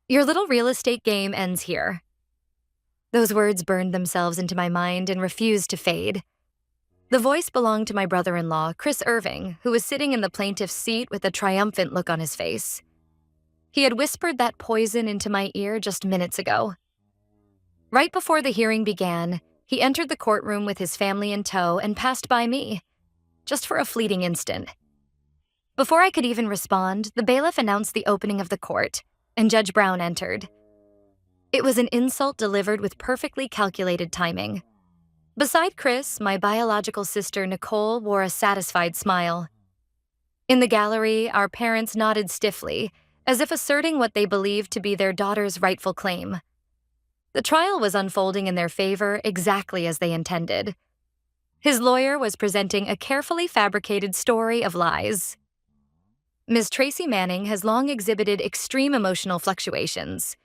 Your little real estate game ends here. Those words burned themselves into my mind and refused to fade. The voice belonged to my brother-in-law, Chris Irving, who was sitting in the plaintiff's seat with a triumphant look on his face. He had whispered that poison into my ear just minutes ago. Right before the hearing began, he entered the courtroom with his family in tow and passed by me, just for a fleeting instant. Before I could even respond, the bailiff announced the opening of the court, and Judge Brown entered. It was an insult delivered with perfectly calculated timing. Beside Chris, my biological sister Nicole wore a satisfied smile. In the gallery, our parents nodded stiffly, as if asserting what they believed to be their daughter's rightful claim. The trial was unfolding in their favor exactly as they intended. His lawyer was presenting a carefully fabricated story of lies. Ms. Tracy Manning has long exhibited extreme emotional fluctuations.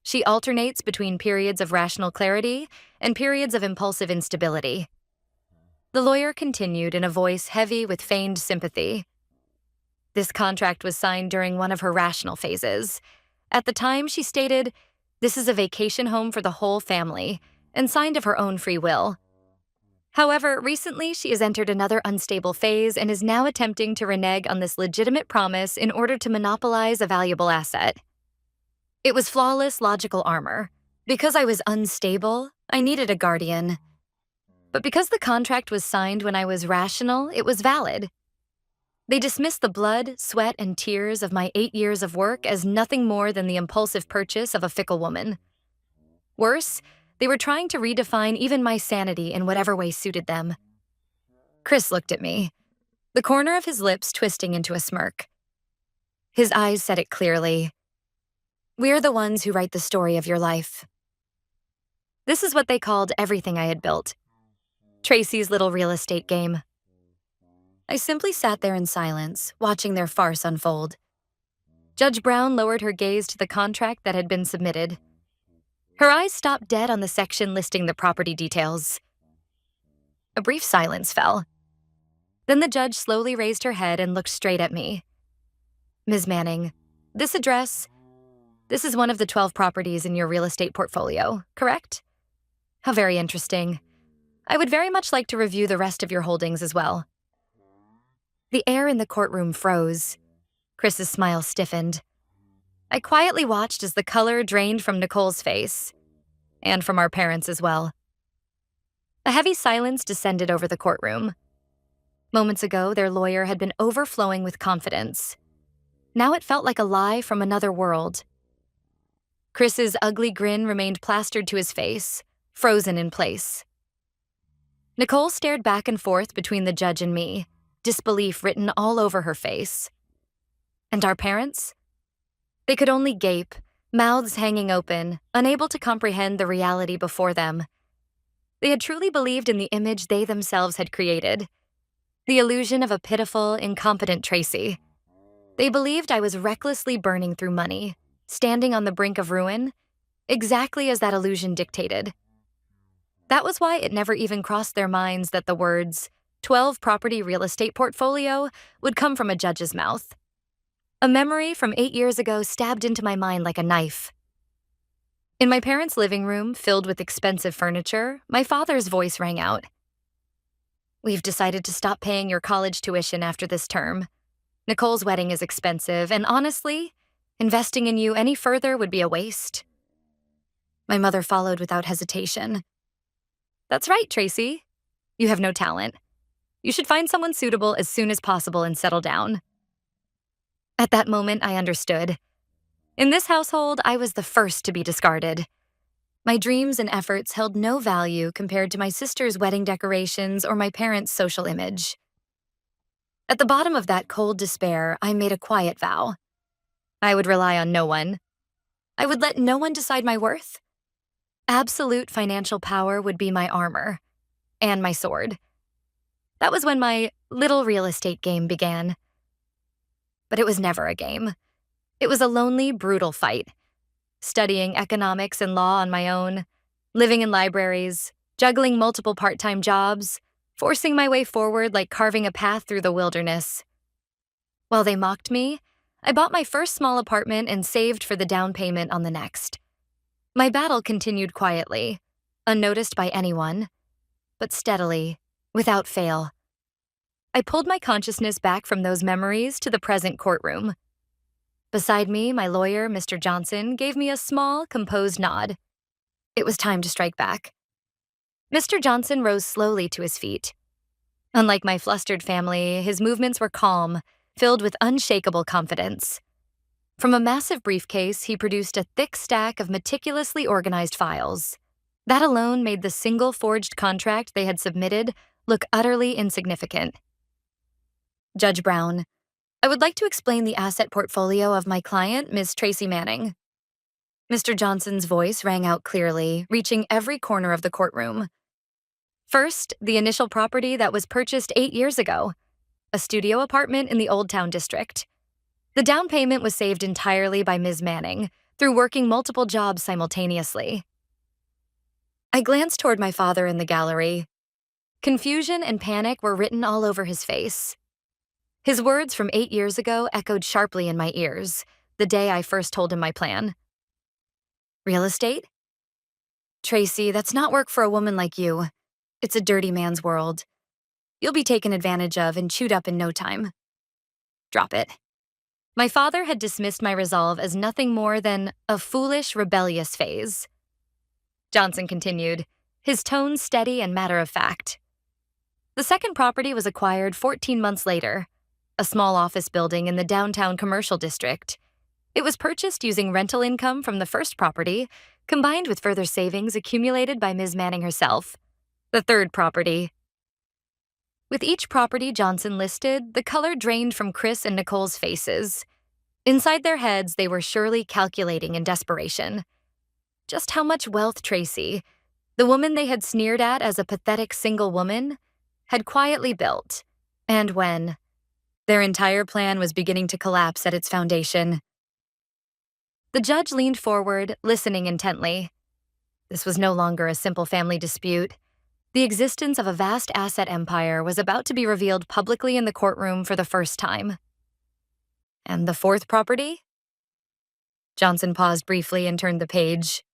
She alternates between periods of rational clarity and periods of impulsive instability. The lawyer continued in a voice heavy with feigned sympathy. This contract was signed during one of her rational phases. At the time, she stated, "This is a vacation home for the whole family," and signed of her own free will. However, recently she has entered another unstable phase and is now attempting to renege on this legitimate promise in order to monopolize a valuable asset. It was flawless logical armor. Because I was unstable, I needed a guardian. But because the contract was signed when I was rational, it was valid. They dismissed the blood, sweat, and tears of my 8 years of work as nothing more than the impulsive purchase of a fickle woman. Worse, they were trying to redefine even my sanity in whatever way suited them. Chris looked at me, the corner of his lips twisting into a smirk. His eyes said it clearly. "We're the ones who write the story of your life." This is what they called everything I had built. Tracy's little real estate game. I simply sat there in silence, watching their farce unfold. Judge Brown lowered her gaze to the contract that had been submitted. Her eyes stopped dead on the section listing the property details. A brief silence fell. Then the judge slowly raised her head and looked straight at me. "Ms. Manning, this address, this is one of the 12 properties in your real estate portfolio, correct? How very interesting. I would very much like to review the rest of your holdings as well." The air in the courtroom froze. Chris's smile stiffened. I quietly watched as the color drained from Nicole's face, and from our parents as well. A heavy silence descended over the courtroom. Moments ago, their lawyer had been overflowing with confidence. Now it felt like a lie from another world. Chris's ugly grin remained plastered to his face, frozen in place. Nicole stared back and forth between the judge and me, disbelief written all over her face. And our parents? They could only gape, mouths hanging open, unable to comprehend the reality before them. They had truly believed in the image they themselves had created, the illusion of a pitiful, incompetent Tracy. They believed I was recklessly burning through money, standing on the brink of ruin, exactly as that illusion dictated. That was why it never even crossed their minds that the words, 12 property real estate portfolio, would come from a judge's mouth. A memory from 8 years ago stabbed into my mind like a knife. In my parents' living room, filled with expensive furniture, my father's voice rang out. "We've decided to stop paying your college tuition after this term. Nicole's wedding is expensive, and honestly, investing in you any further would be a waste." My mother followed without hesitation. "That's right, Tracy. You have no talent. You should find someone suitable as soon as possible and settle down." At that moment, I understood. In this household, I was the first to be discarded. My dreams and efforts held no value compared to my sister's wedding decorations or my parents' social image. At the bottom of that cold despair, I made a quiet vow. I would rely on no one. I would let no one decide my worth. Absolute financial power would be my armor and my sword. That was when my little real estate game began. But it was never a game. It was a lonely, brutal fight. Studying economics and law on my own, living in libraries, juggling multiple part-time jobs, forcing my way forward like carving a path through the wilderness. While they mocked me, I bought my first small apartment and saved for the down payment on the next. My battle continued quietly, unnoticed by anyone, but steadily, without fail. I pulled my consciousness back from those memories to the present courtroom. Beside me, my lawyer, Mr. Johnson, gave me a small, composed nod. It was time to strike back. Mr. Johnson rose slowly to his feet. Unlike my flustered family, his movements were calm, filled with unshakable confidence. From a massive briefcase, he produced a thick stack of meticulously organized files. That alone made the single forged contract they had submitted look utterly insignificant. Judge Brown, I would like to explain the asset portfolio of my client, Ms. Tracy Manning. Mr. Johnson's voice rang out clearly, reaching every corner of the courtroom. First, the initial property that was purchased 8 years ago, a studio apartment in the Old Town district. The down payment was saved entirely by Ms. Manning through working multiple jobs simultaneously. I glanced toward my father in the gallery. Confusion and panic were written all over his face. His words from 8 years ago echoed sharply in my ears, the day I first told him my plan. Real estate? Tracy, that's not work for a woman like you. It's a dirty man's world. You'll be taken advantage of and chewed up in no time. Drop it. My father had dismissed my resolve as nothing more than a foolish, rebellious phase. Johnson continued, his tone steady and matter-of-fact. The second property was acquired 14 months later, a small office building in the downtown commercial district. It was purchased using rental income from the first property, combined with further savings accumulated by Ms. Manning herself. The third property. With each property Johnson listed, the color drained from Chris and Nicole's faces. Inside their heads, they were surely calculating in desperation. Just how much wealth Tracy, the woman they had sneered at as a pathetic single woman, had quietly built, and when their entire plan was beginning to collapse at its foundation. The judge leaned forward, listening intently. This was no longer a simple family dispute. The existence of a vast asset empire was about to be revealed publicly in the courtroom for the first time. And the fourth property? Johnson paused briefly and turned the page.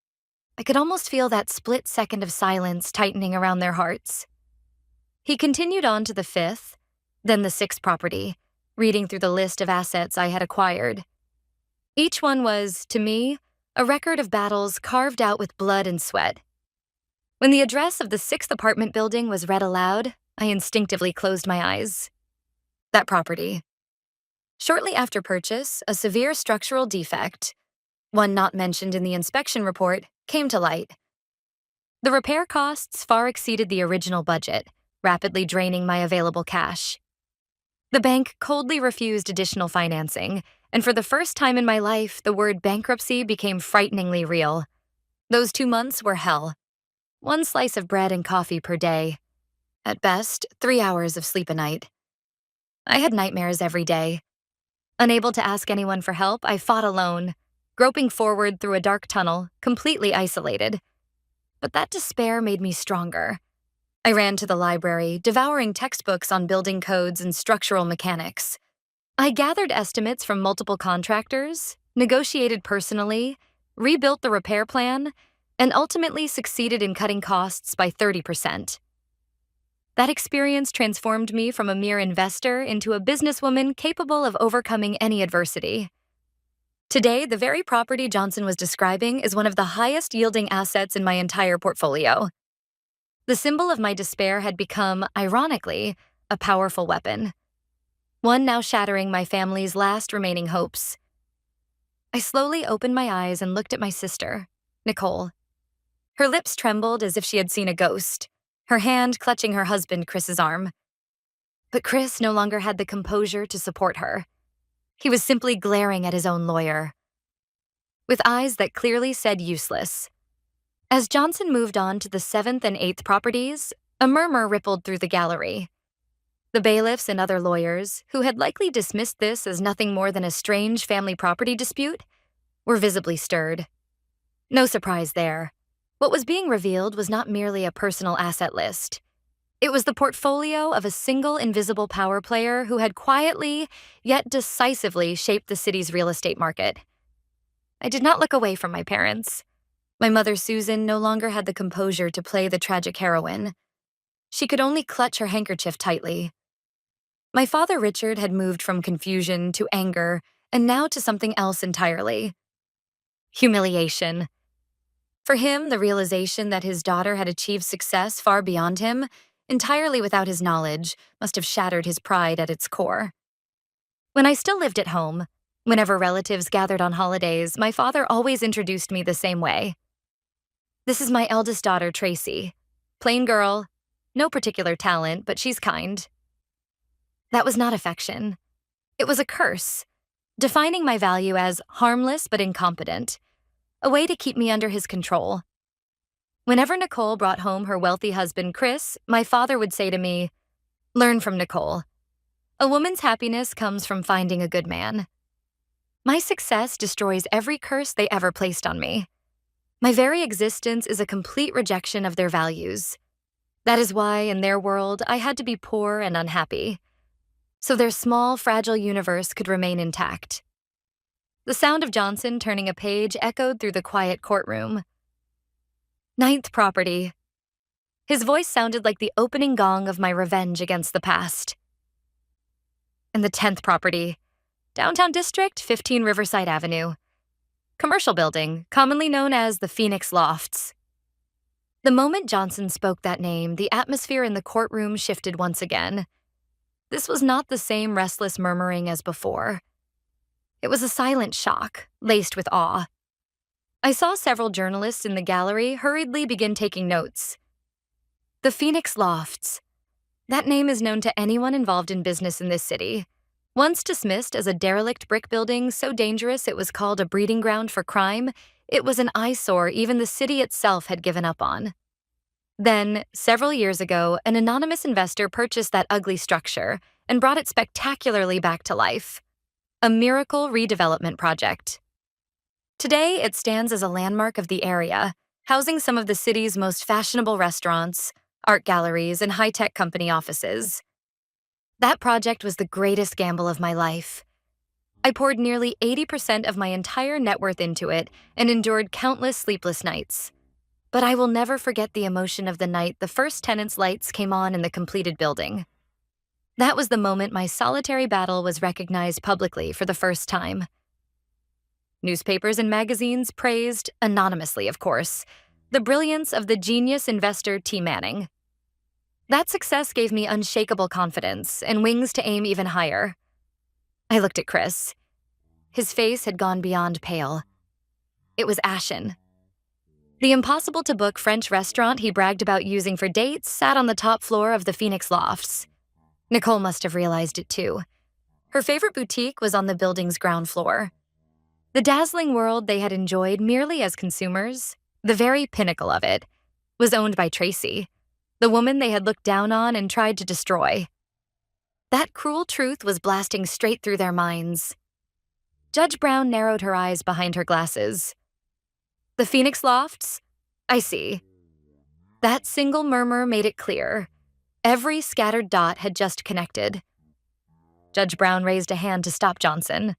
I could almost feel that split second of silence tightening around their hearts. He continued on to the fifth, then the sixth property, reading through the list of assets I had acquired. Each one was, to me, a record of battles carved out with blood and sweat. When the address of the sixth apartment building was read aloud, I instinctively closed my eyes. That property. Shortly after purchase, a severe structural defect, one not mentioned in the inspection report, came to light. The repair costs far exceeded the original budget, rapidly draining my available cash. The bank coldly refused additional financing, and for the first time in my life, the word bankruptcy became frighteningly real. Those 2 months were hell. 1 slice of bread and coffee per day. At best, 3 hours of sleep a night. I had nightmares every day. Unable to ask anyone for help, I fought alone, groping forward through a dark tunnel, completely isolated. But that despair made me stronger. I ran to the library, devouring textbooks on building codes and structural mechanics. I gathered estimates from multiple contractors, negotiated personally, rebuilt the repair plan, and ultimately succeeded in cutting costs by 30%. That experience transformed me from a mere investor into a businesswoman capable of overcoming any adversity. Today, the very property Johnson was describing is one of the highest-yielding assets in my entire portfolio. The symbol of my despair had become, ironically, a powerful weapon. One now shattering my family's last remaining hopes. I slowly opened my eyes and looked at my sister, Nicole. Her lips trembled as if she had seen a ghost, her hand clutching her husband Chris's arm. But Chris no longer had the composure to support her. He was simply glaring at his own lawyer, with eyes that clearly said useless. As Johnson moved on to the 7th and 8th properties, a murmur rippled through the gallery. The bailiffs and other lawyers, who had likely dismissed this as nothing more than a strange family property dispute, were visibly stirred. No surprise there. What was being revealed was not merely a personal asset list. It was the portfolio of a single invisible power player who had quietly, yet decisively shaped the city's real estate market. I did not look away from my parents. My mother, Susan, no longer had the composure to play the tragic heroine. She could only clutch her handkerchief tightly. My father, Richard, had moved from confusion to anger and now to something else entirely. Humiliation. For him, the realization that his daughter had achieved success far beyond him, entirely without his knowledge, must have shattered his pride at its core. When I still lived at home, whenever relatives gathered on holidays, my father always introduced me the same way. This is my eldest daughter, Tracy. Plain girl, no particular talent, but she's kind. That was not affection. It was a curse, defining my value as harmless but incompetent, a way to keep me under his control. Whenever Nicole brought home her wealthy husband, Chris, my father would say to me, "Learn from Nicole. A woman's happiness comes from finding a good man." My success destroys every curse they ever placed on me. My very existence is a complete rejection of their values. That is why, in their world, I had to be poor and unhappy, so their small, fragile universe could remain intact. The sound of Johnson turning a page echoed through the quiet courtroom. Ninth property. His voice sounded like the opening gong of my revenge against the past. And the 10th property. Downtown District, 15 Riverside Avenue. Commercial building, commonly known as the Phoenix Lofts. The moment Johnson spoke that name, the atmosphere in the courtroom shifted once again. This was not the same restless murmuring as before. It was a silent shock, laced with awe. I saw several journalists in the gallery hurriedly begin taking notes. The Phoenix Lofts. That name is known to anyone involved in business in this city. Once dismissed as a derelict brick building so dangerous it was called a breeding ground for crime, it was an eyesore even the city itself had given up on. Then, several years ago, an anonymous investor purchased that ugly structure and brought it spectacularly back to life. A miracle redevelopment project. Today, it stands as a landmark of the area, housing some of the city's most fashionable restaurants, art galleries, and high-tech company offices. That project was the greatest gamble of my life. I poured nearly 80% of my entire net worth into it and endured countless sleepless nights. But I will never forget the emotion of the night the first tenant's lights came on in the completed building. That was the moment my solitary battle was recognized publicly for the first time. Newspapers and magazines praised, anonymously of course, the brilliance of the genius investor T. Manning. That success gave me unshakable confidence and wings to aim even higher. I looked at Chris. His face had gone beyond pale. It was ashen. The impossible-to-book French restaurant he bragged about using for dates sat on the top floor of the Phoenix Lofts. Nicole must have realized it too. Her favorite boutique was on the building's ground floor. The dazzling world they had enjoyed merely as consumers, the very pinnacle of it, was owned by Tracy, the woman they had looked down on and tried to destroy. That cruel truth was blasting straight through their minds. Judge Brown narrowed her eyes behind her glasses. The Phoenix Lofts? I see. That single murmur made it clear. Every scattered dot had just connected. Judge Brown raised a hand to stop Johnson.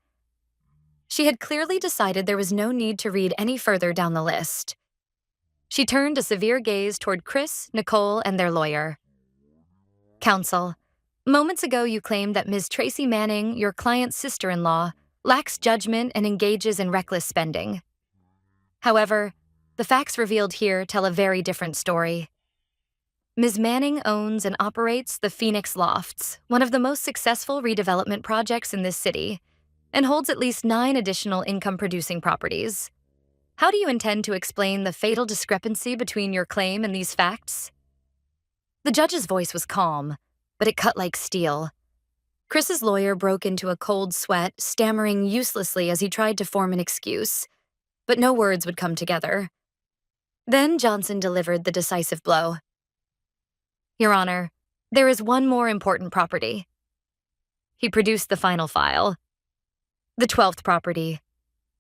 She had clearly decided there was no need to read any further down the list. She turned a severe gaze toward Chris, Nicole, and their lawyer. Counsel, moments ago you claimed that Ms. Tracy Manning, your client's sister-in-law, lacks judgment and engages in reckless spending. However, the facts revealed here tell a very different story. Ms. Manning owns and operates the Phoenix Lofts, one of the most successful redevelopment projects in this city, and holds at least 9 additional income-producing properties. How do you intend to explain the fatal discrepancy between your claim and these facts? The judge's voice was calm, but it cut like steel. Chris's lawyer broke into a cold sweat, stammering uselessly as he tried to form an excuse, but no words would come together. Then Johnson delivered the decisive blow. Your Honor, there is one more important property. He produced the final file. The 12th property,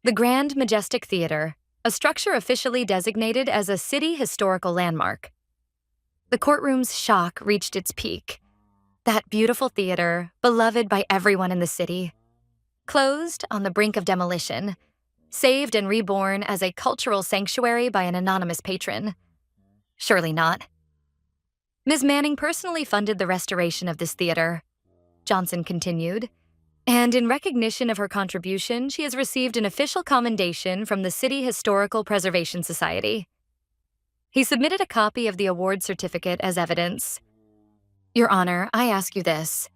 the Grand Majestic Theater, a structure officially designated as a city historical landmark. The courtroom's shock reached its peak. That beautiful theater, beloved by everyone in the city, closed on the brink of demolition, saved and reborn as a cultural sanctuary by an anonymous patron. Surely not. Ms. Manning personally funded the restoration of this theater, Johnson continued, and in recognition of her contribution, she has received an official commendation from the City Historical Preservation Society. He submitted a copy of the award certificate as evidence. Your Honor, I ask you this.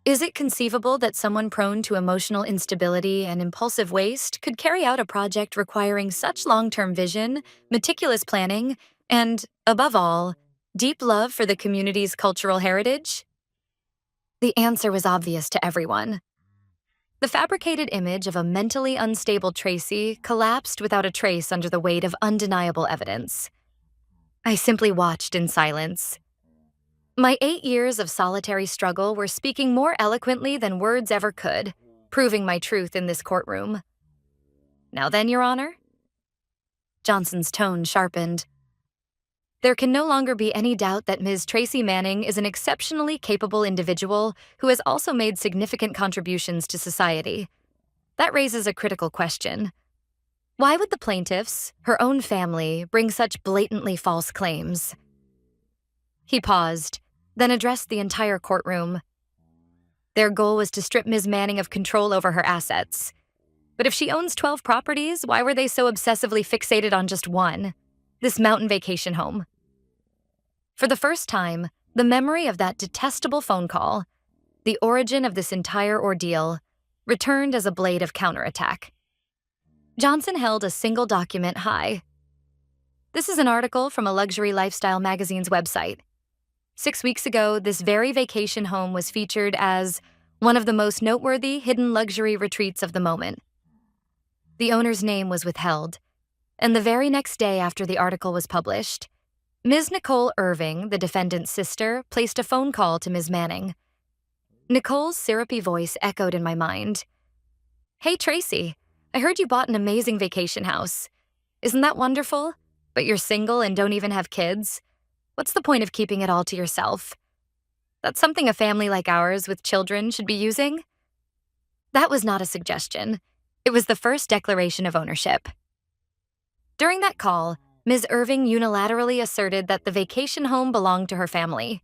Is it conceivable that someone prone to emotional instability and impulsive waste could carry out a project requiring such long-term vision, meticulous planning, and, above all, deep love for the community's cultural heritage? The answer was obvious to everyone. The fabricated image of a mentally unstable Tracy collapsed without a trace under the weight of undeniable evidence. I simply watched in silence. My 8 years of solitary struggle were speaking more eloquently than words ever could, proving my truth in this courtroom. Now then, Your Honor? Johnson's tone sharpened. There can no longer be any doubt that Ms. Tracy Manning is an exceptionally capable individual who has also made significant contributions to society. That raises a critical question. Why would the plaintiffs, her own family, bring such blatantly false claims? He paused, then addressed the entire courtroom. Their goal was to strip Ms. Manning of control over her assets. But if she owns 12 properties, why were they so obsessively fixated on just one? This mountain vacation home. For the first time, the memory of that detestable phone call, the origin of this entire ordeal, returned as a blade of counterattack. Johnson held a single document high. This is an article from a luxury lifestyle magazine's website. 6 weeks ago, this very vacation home was featured as one of the most noteworthy hidden luxury retreats of the moment. The owner's name was withheld, and the very next day after the article was published, Ms. Nicole Irving, the defendant's sister, placed a phone call to Ms. Manning. Nicole's syrupy voice echoed in my mind. Hey, Tracy, I heard you bought an amazing vacation house. Isn't that wonderful? But you're single and don't even have kids. What's the point of keeping it all to yourself? That's something a family like ours with children should be using? That was not a suggestion. It was the first declaration of ownership. During that call, Ms. Irving unilaterally asserted that the vacation home belonged to her family.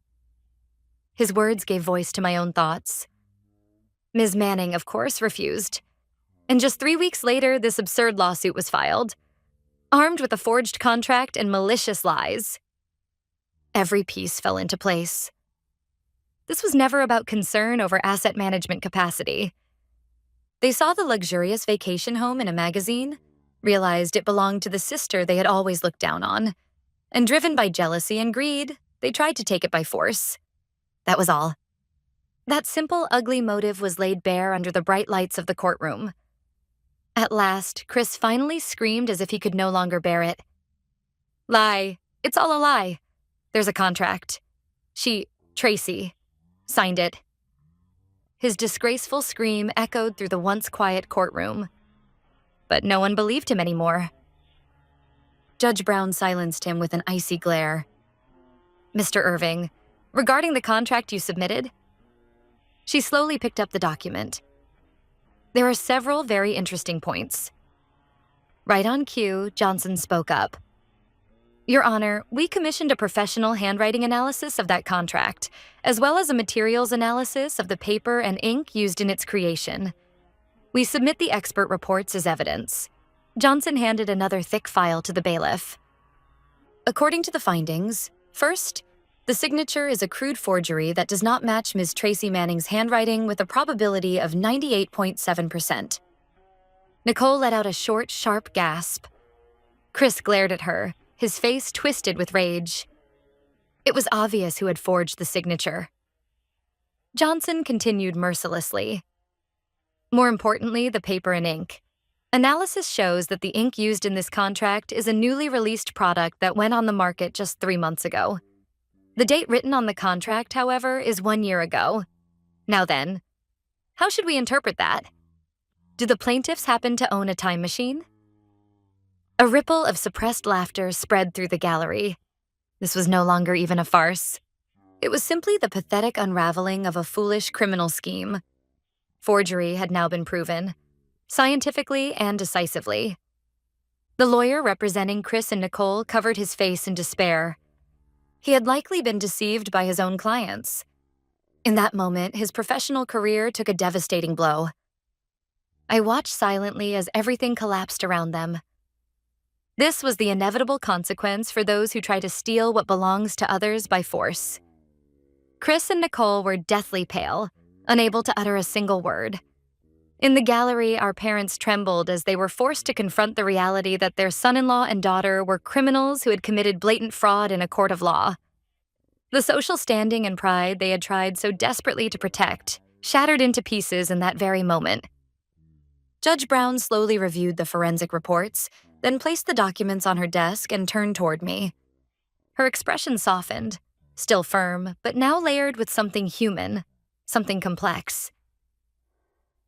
His words gave voice to my own thoughts. Ms. Manning, of course, refused. And just 3 weeks later, this absurd lawsuit was filed, armed with a forged contract and malicious lies. Every piece fell into place. This was never about concern over asset management capacity. They saw the luxurious vacation home in a magazine, realized it belonged to the sister they had always looked down on, and driven by jealousy and greed, they tried to take it by force. That was all. That simple, ugly motive was laid bare under the bright lights of the courtroom. At last, Chris finally screamed as if he could no longer bear it. Lie. It's all a lie. There's a contract. Tracy, signed it. His disgraceful scream echoed through the once quiet courtroom. But no one believed him anymore. Judge Brown silenced him with an icy glare. Mr. Irving, regarding the contract you submitted? She slowly picked up the document. There are several very interesting points. Right on cue, Johnson spoke up. Your Honor, we commissioned a professional handwriting analysis of that contract, as well as a materials analysis of the paper and ink used in its creation. We submit the expert reports as evidence. Johnson handed another thick file to the bailiff. According to the findings, first, the signature is a crude forgery that does not match Ms. Tracy Manning's handwriting with a probability of 98.7%. Nicole let out a short, sharp gasp. Chris glared at her, his face twisted with rage. It was obvious who had forged the signature. Johnson continued mercilessly. More importantly, the paper and ink. Analysis shows that the ink used in this contract is a newly released product that went on the market just 3 months ago. The date written on the contract, however, is 1 year ago. Now then, how should we interpret that? Do the plaintiffs happen to own a time machine? A ripple of suppressed laughter spread through the gallery. This was no longer even a farce. It was simply the pathetic unraveling of a foolish criminal scheme. Forgery had now been proven, scientifically and decisively. The lawyer representing Chris and Nicole covered his face in despair. He had likely been deceived by his own clients. In that moment, his professional career took a devastating blow. I watched silently as everything collapsed around them. This was the inevitable consequence for those who try to steal what belongs to others by force. Chris and Nicole were deathly pale, unable to utter a single word. In the gallery, our parents trembled as they were forced to confront the reality that their son-in-law and daughter were criminals who had committed blatant fraud in a court of law. The social standing and pride they had tried so desperately to protect shattered into pieces in that very moment. Judge Brown slowly reviewed the forensic reports, then placed the documents on her desk and turned toward me. Her expression softened, still firm, but now layered with something human, something complex.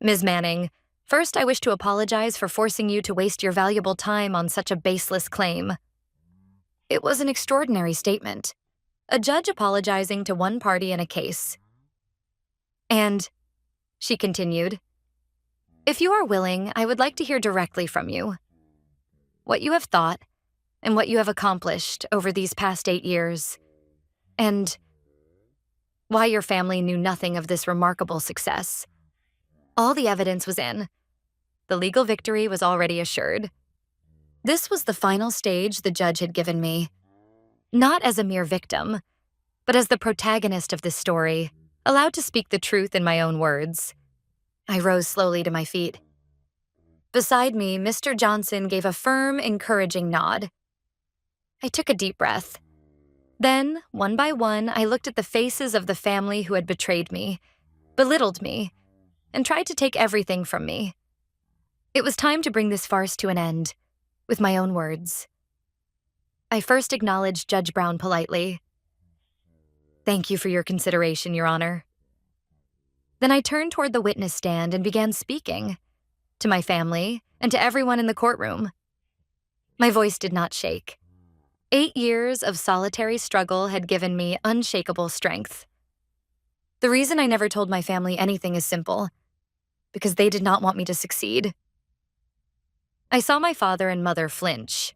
Ms. Manning, first I wish to apologize for forcing you to waste your valuable time on such a baseless claim. It was an extraordinary statement, a judge apologizing to one party in a case. And, she continued, if you are willing, I would like to hear directly from you. What you have thought, and what you have accomplished over these past 8 years, and why your family knew nothing of this remarkable success. All the evidence was in. The legal victory was already assured. This was the final stage the judge had given me, not as a mere victim, but as the protagonist of this story, allowed to speak the truth in my own words. I rose slowly to my feet. Beside me, Mr. Johnson gave a firm, encouraging nod. I took a deep breath. Then, one by one, I looked at the faces of the family who had betrayed me, belittled me, and tried to take everything from me. It was time to bring this farce to an end, with my own words. I first acknowledged Judge Brown politely. Thank you for your consideration, Your Honor. Then I turned toward the witness stand and began speaking, to my family and to everyone in the courtroom. My voice did not shake. 8 years of solitary struggle had given me unshakable strength. The reason I never told my family anything is simple, because they did not want me to succeed. I saw my father and mother flinch.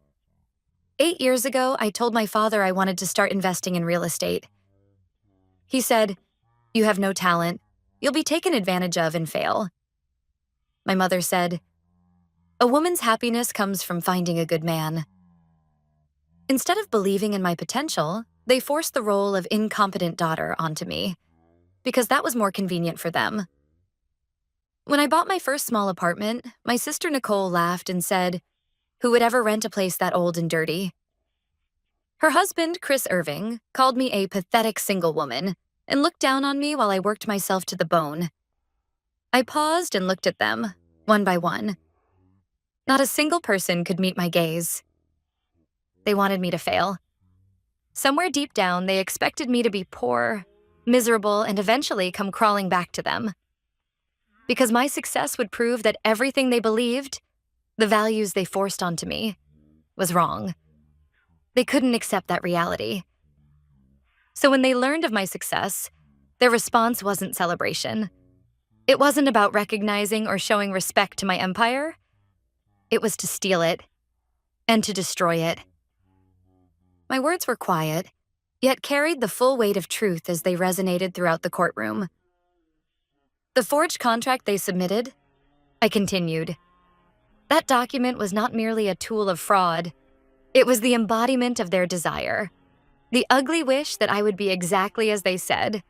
8 years ago, I told my father I wanted to start investing in real estate. He said, "You have no talent. You'll be taken advantage of and fail." My mother said, "A woman's happiness comes from finding a good man." Instead of believing in my potential, they forced the role of incompetent daughter onto me, because that was more convenient for them. When I bought my first small apartment, my sister Nicole laughed and said, "Who would ever rent a place that old and dirty?" Her husband, Chris Irving, called me a pathetic single woman and looked down on me while I worked myself to the bone. I paused and looked at them, one by one. Not a single person could meet my gaze. They wanted me to fail. Somewhere deep down, they expected me to be poor, miserable, and eventually come crawling back to them. Because my success would prove that everything they believed, the values they forced onto me, was wrong. They couldn't accept that reality. So when they learned of my success, their response wasn't celebration. It wasn't about recognizing or showing respect to my empire. It was to steal it and to destroy it. My words were quiet, yet carried the full weight of truth as they resonated throughout the courtroom. The forged contract they submitted, I continued. That document was not merely a tool of fraud. It was the embodiment of their desire. The ugly wish that I would be exactly as they said.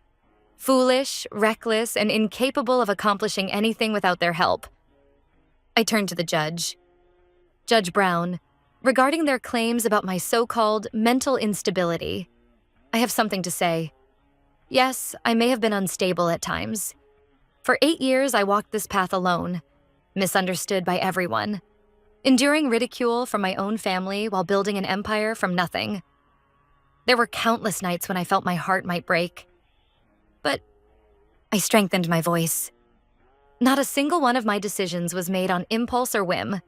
Foolish, reckless, and incapable of accomplishing anything without their help. I turned to the judge. Judge Brown, regarding their claims about my so-called mental instability, I have something to say. Yes, I may have been unstable at times. For 8 years, I walked this path alone, misunderstood by everyone, enduring ridicule from my own family while building an empire from nothing. There were countless nights when I felt my heart might break. But I strengthened my voice. Not a single one of my decisions was made on impulse or whim.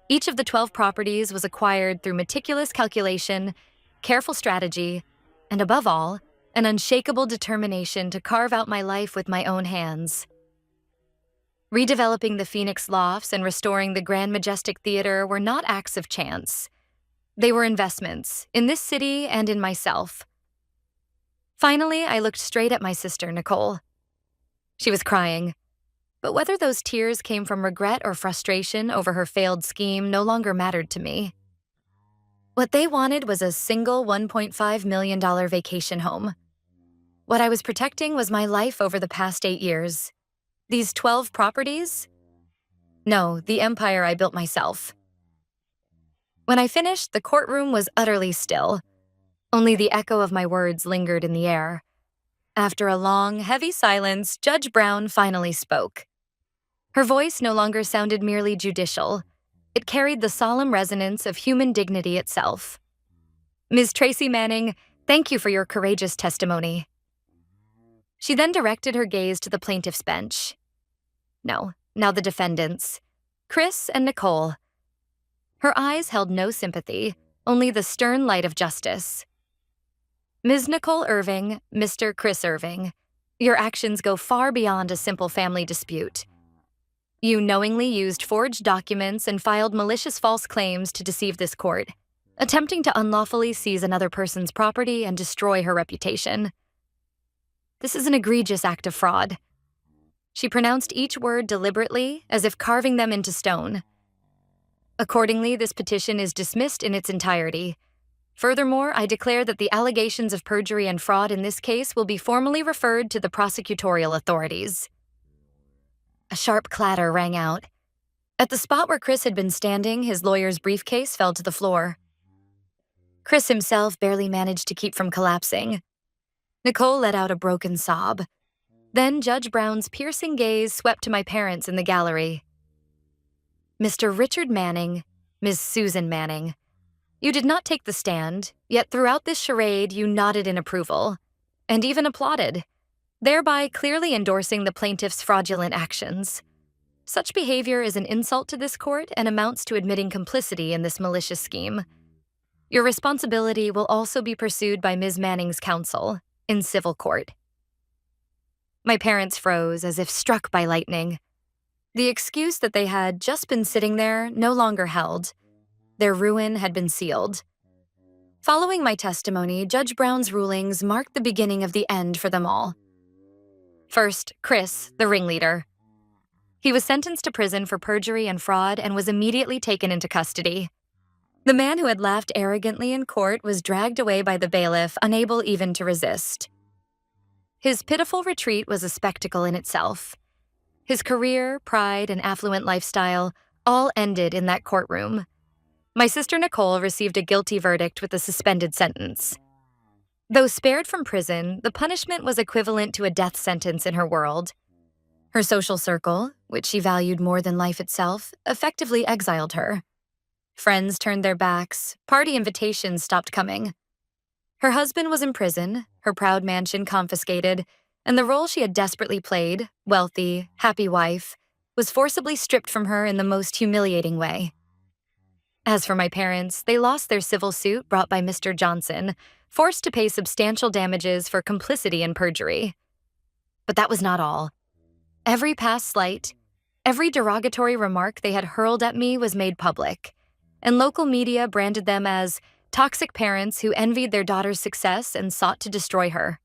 Each of the 12 properties was acquired through meticulous calculation careful strategy, and above all, an unshakable determination to carve out my life with my own hands. Redeveloping the Phoenix Lofts and restoring the Grand Majestic Theater were not acts of chance. They were investments, in this city and in myself. Finally, I looked straight at my sister, Nicole. She was crying, but whether those tears came from regret or frustration over her failed scheme no longer mattered to me. What they wanted was a single $1.5 million vacation home. What I was protecting was my life over the past 8 years. These 12 properties? No, the empire I built myself. When I finished, the courtroom was utterly still. Only the echo of my words lingered in the air. After a long, heavy silence, Judge Brown finally spoke. Her voice no longer sounded merely judicial. It carried the solemn resonance of human dignity itself. Ms. Tracy Manning, thank you for your courageous testimony. She then directed her gaze to the plaintiff's bench. No, now the defendants, Chris and Nicole. Her eyes held no sympathy, only the stern light of justice. Ms. Nicole Irving, Mr. Chris Irving, your actions go far beyond a simple family dispute. You knowingly used forged documents and filed malicious false claims to deceive this court, attempting to unlawfully seize another person's property and destroy her reputation. This is an egregious act of fraud. She pronounced each word deliberately, as if carving them into stone. Accordingly, this petition is dismissed in its entirety. Furthermore, I declare that the allegations of perjury and fraud in this case will be formally referred to the prosecutorial authorities. A sharp clatter rang out. At the spot where Chris had been standing, his lawyer's briefcase fell to the floor. Chris himself barely managed to keep from collapsing. Nicole let out a broken sob. Then Judge Brown's piercing gaze swept to my parents in the gallery. Mr. Richard Manning, Ms. Susan Manning, you did not take the stand, yet throughout this charade you nodded in approval, and even applauded, thereby clearly endorsing the plaintiff's fraudulent actions. Such behavior is an insult to this court and amounts to admitting complicity in this malicious scheme. Your responsibility will also be pursued by Ms. Manning's counsel in civil court. My parents froze as if struck by lightning. The excuse that they had just been sitting there no longer held. Their ruin had been sealed. Following my testimony, Judge Brown's rulings marked the beginning of the end for them all. First, Chris, the ringleader. He was sentenced to prison for perjury and fraud and was immediately taken into custody. The man who had laughed arrogantly in court was dragged away by the bailiff, unable even to resist. His pitiful retreat was a spectacle in itself. His career, pride, and affluent lifestyle all ended in that courtroom. My sister Nicole received a guilty verdict with a suspended sentence. Though spared from prison, the punishment was equivalent to a death sentence in her world. Her social circle, which she valued more than life itself, effectively exiled her. Friends turned their backs, party invitations stopped coming. Her husband was in prison, her proud mansion confiscated, and the role she had desperately played, wealthy, happy wife, was forcibly stripped from her in the most humiliating way. As for my parents, they lost their civil suit brought by Mr. Johnson, forced to pay substantial damages for complicity in perjury. But that was not all. Every past slight, every derogatory remark they had hurled at me was made public, and local media branded them as toxic parents who envied their daughter's success and sought to destroy her.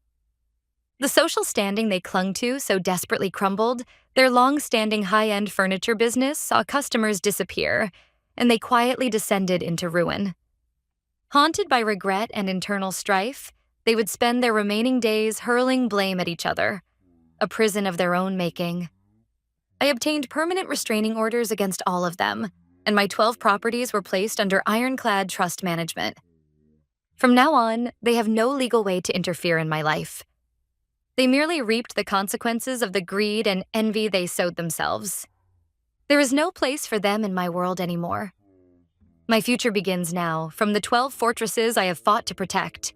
The social standing they clung to so desperately crumbled, their long-standing high-end furniture business saw customers disappear, and they quietly descended into ruin. Haunted by regret and internal strife, they would spend their remaining days hurling blame at each other, a prison of their own making. I obtained permanent restraining orders against all of them, and my 12 properties were placed under ironclad trust management. From now on, they have no legal way to interfere in my life. They merely reaped the consequences of the greed and envy they sowed themselves. There is no place for them in my world anymore. My future begins now, from the 12 fortresses I have fought to protect.